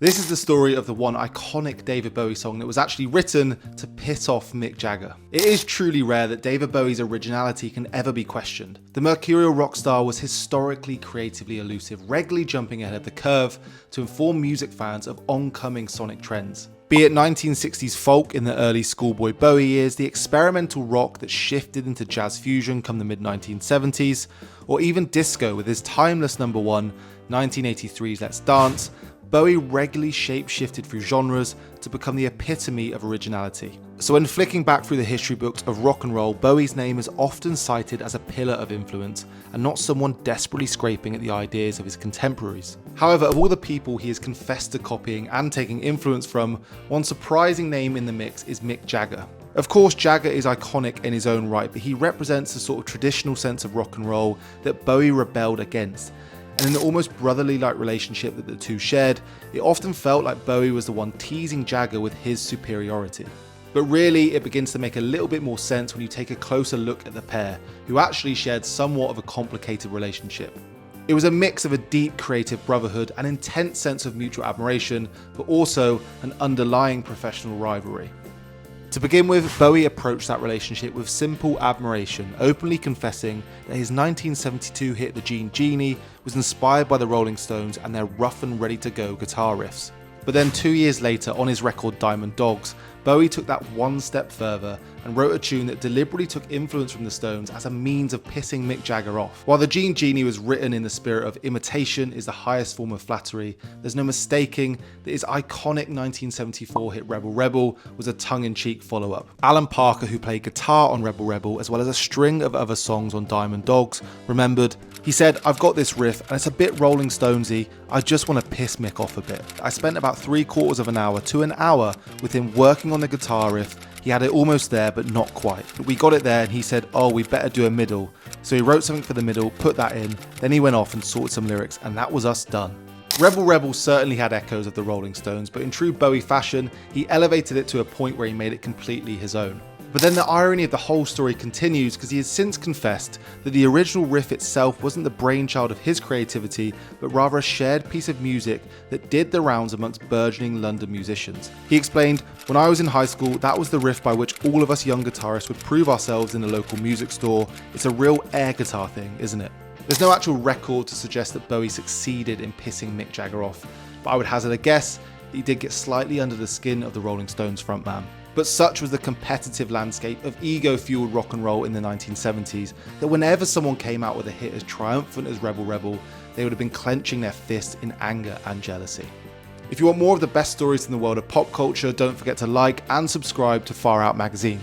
This is the story of the one iconic David Bowie song that was actually written to piss off Mick Jagger. It is truly rare that David Bowie's originality can ever be questioned. The mercurial rock star was historically creatively elusive, regularly jumping ahead of the curve to inform music fans of oncoming sonic trends. Be it 1960s folk in the early schoolboy Bowie years, the experimental rock that shifted into jazz fusion come the mid-1970s, or even disco with his timeless number one, 1983's Let's Dance, Bowie regularly shape-shifted through genres to become the epitome of originality. So when flicking back through the history books of rock and roll, Bowie's name is often cited as a pillar of influence and not someone desperately scraping at the ideas of his contemporaries. However, of all the people he has confessed to copying and taking influence from, one surprising name in the mix is Mick Jagger. Of course, Jagger is iconic in his own right, but he represents the sort of traditional sense of rock and roll that Bowie rebelled against. And in the almost brotherly-like relationship that the two shared, it often felt like Bowie was the one teasing Jagger with his superiority. But really, it begins to make a little bit more sense when you take a closer look at the pair, who actually shared somewhat of a complicated relationship. It was a mix of a deep creative brotherhood, an intense sense of mutual admiration, but also an underlying professional rivalry. To begin with, Bowie approached that relationship with simple admiration, openly confessing that his 1972 hit The Genie was inspired by the Rolling Stones and their rough and ready to go guitar riffs. But then 2 years later, on his record Diamond Dogs, Bowie took that one step further and wrote a tune that deliberately took influence from the Stones as a means of pissing Mick Jagger off. While The Genie was written in the spirit of imitation is the highest form of flattery, there's no mistaking that his iconic 1974 hit Rebel Rebel was a tongue-in-cheek follow-up. Alan Parker, who played guitar on Rebel Rebel as well as a string of other songs on Diamond Dogs, remembered, he said, "I've got this riff and it's a bit Rolling Stonesy, I just want to piss Mick off a bit. I spent about 3/4 of an hour to an hour with him working on the guitar riff. He had it almost there, but not quite. But we got it there and he said, oh, we better do a middle. So he wrote something for the middle, put that in, then he went off and sorted some lyrics and that was us done." Rebel Rebel certainly had echoes of the Rolling Stones, but in true Bowie fashion, he elevated it to a point where he made it completely his own. But then the irony of the whole story continues because he has since confessed that the original riff itself wasn't the brainchild of his creativity, but rather a shared piece of music that did the rounds amongst burgeoning London musicians. He explained, "When I was in high school, that was the riff by which all of us young guitarists would prove ourselves in a local music store. It's a real air guitar thing, isn't it?" There's no actual record to suggest that Bowie succeeded in pissing Mick Jagger off, but I would hazard a guess that he did get slightly under the skin of the Rolling Stones frontman. But such was the competitive landscape of ego-fueled rock and roll in the 1970s that whenever someone came out with a hit as triumphant as Rebel Rebel, they would have been clenching their fists in anger and jealousy. If you want more of the best stories in the world of pop culture, don't forget to like and subscribe to Far Out magazine.